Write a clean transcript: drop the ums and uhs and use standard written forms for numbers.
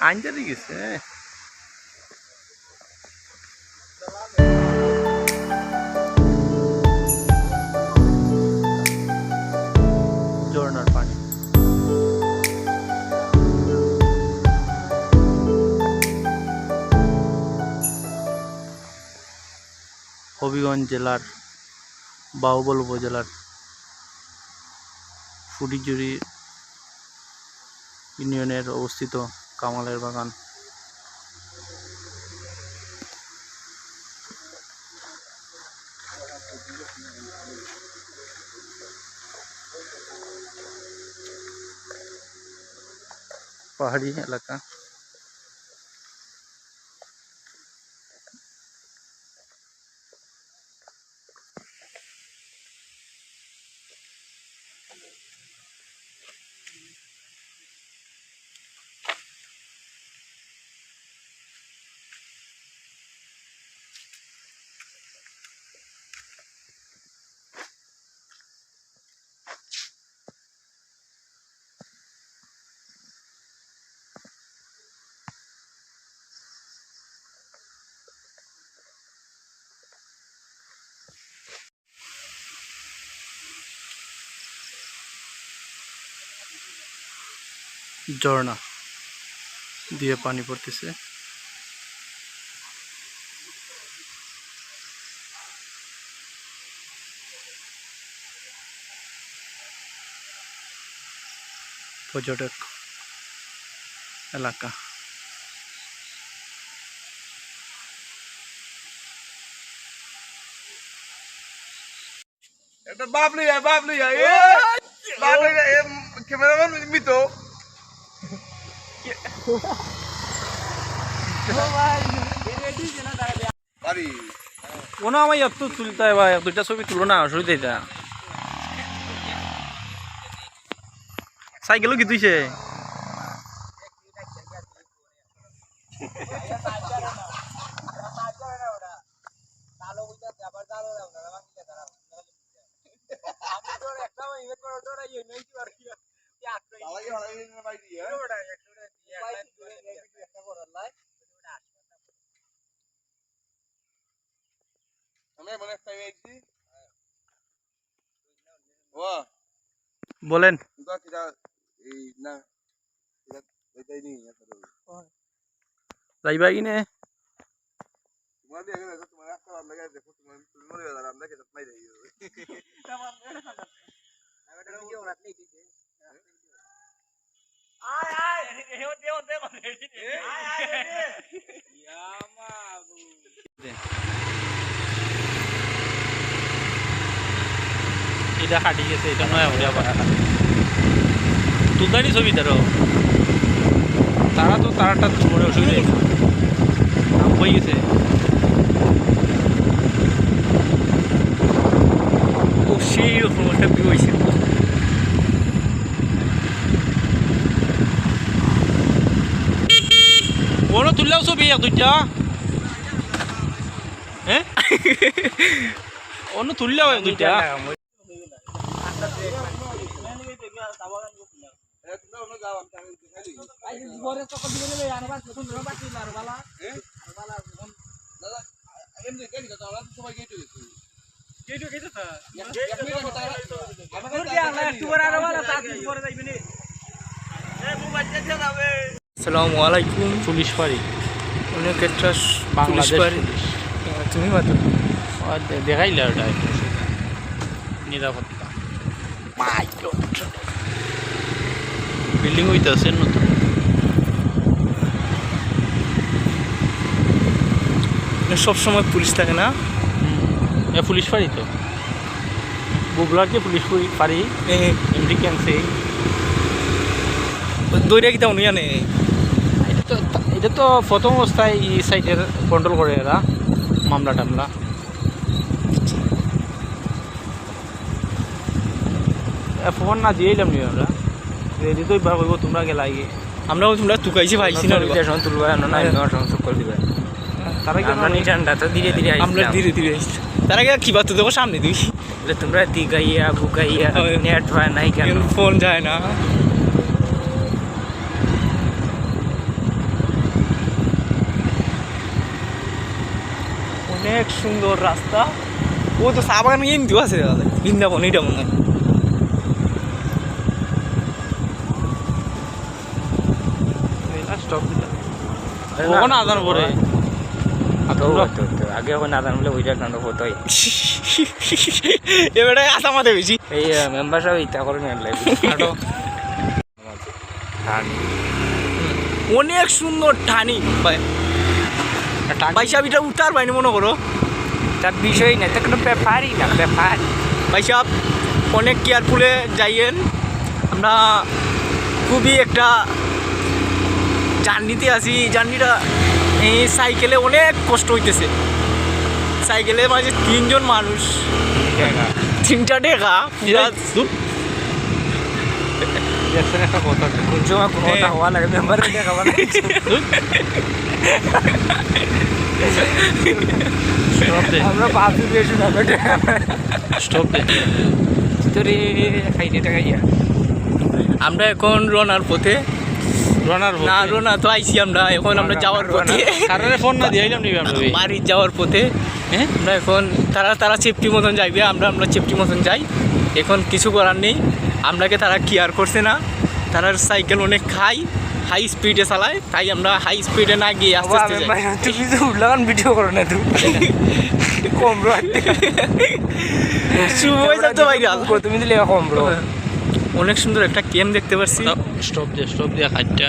আইনজারি গেছে ঝর্ণার পানি। হবিগঞ্জ জেলার বাহুবল উপজেলার ফুটিজুরি ইউনিয়নের অবস্থিত কামালের বাগান। পাহাড়ি এলাকা। ঝর্ণা দিয়ে পানি পড়তেছে। পর্যটক এলাকা। এটা বাপ লইয়া ক্যামেরাম্যান মিত কোনো আমার একটু তুলতে হয় বা এক দুইটা ছবি তুলো না, অসুবিধা। সাইকেলও কি তুইছে? বলেন। যাইবা কিনে এটা কাটি গেছে, এটা নয় তুলতানি ছবি তারও তারা তো তারাটা মনে অসুবিধা হয়ে গেছে। ও সেই রকম একটা ভিউ হয়েছে। ওরা তুললেও ছবি এক দুইটা, হ্যাঁ অন্য তুললেও এক দুইটা। আসসালামু আলাইকুম। পুলিশ ফাঁড়ি অনেক একটা বাংলাদেশ তুমি দেখাইলে ওটা নিরাপত্তা বিল্ডিং হইতেছে নতুন। সবসময় পুলিশ থাকে না, পুলিশ ফাঁড়ি তো বুবলার যে পুলিশ ফাঁড়ি এমডি ক্যান্সে দৌড়ে কি তেমন জানে। এটা তো প্রথম অবস্থায় এই সাইডের কন্ট্রোল করে এরা মামলা টামলা। ফোন না দিয়েইলাম নি আমরা, রেডি তো বার করবো তোমরা গেলা গিয়ে আমরাও তোমরা তুকাইছি পাইছি না রে যখন তুলবা না এমনি অসংখ্য করে দিবে তারা কি আমরা নিটানটা তো ধীরে ধীরে আমরা ধীরে ধীরে আসছি তারা কি কি বাত দেবো সামনে দিই তোমরা দিগাইয়া বুকাইয়া নেট হয় নাই কেন ফোন যায় না অনেক সুন্দর রাস্তা ও তো চা বাগান কিন্তু আছে বৃন্দাবন এটা মনে হয় ওখানে আদান পরে আগে এখন আদান বলে ওইটা কাণ্ড হতোই এবারে আসামাতে বেশি এই মেম্বার সব ইচ্ছা করে নিয়ে অনেক সুন্দর ঠানি ভাই ভাই সাহেব এটা উঠার বাইনি মনে করো তার বিষয় না তো কোনো ব্যাপারই না ব্যাপার ভাই সাহেব অনেক কেয়ারফুলে যাইয়েন আমরা খুবই একটা জার্নিতে আছি জার্নিটা এই সাইকেলে অনেক কষ্ট হইতেছে সাইকেলে মাঝে 3 জন মানুষ 3টা টাকা একটা কথা কোন সময় কোনো কথা হওয়া লাগে মেম্বার দেখাবা না আমরা ভাবি বেশি না স্টপ দে তোরে খাইতে টাকাইয়া আমরা এখন রোনার পথে না রোনা তো আইছি আমরা এখন আমরা যাওয়ার পথে কারণে ফোন না দিয়াইলাম নিবি আমরা বাড়ি যাওয়ার পথে আমরা এখন তারা চেপটি মতন যাইবে আমরা চেপটি মতন যাই এখন কিছু করার নেই আমরাকে তারা কেয়ার করছে না তারা সাইকেল অনেক হাই স্পিডে চালায় তাই আমরা হাই স্পিডে না গিয়ে আস্তে আস্তে যাই তুমি তো উল্লাগান ভিডিও করো না তুমি কম ব্রো শুভ হয়ে যাচ্ছে ভাইরাল তুমি দিলে কম ব্রো অনেক সুন্দর একটা গেম দেখতে পাচ্ছি স্টপ দিয়ে খাইটা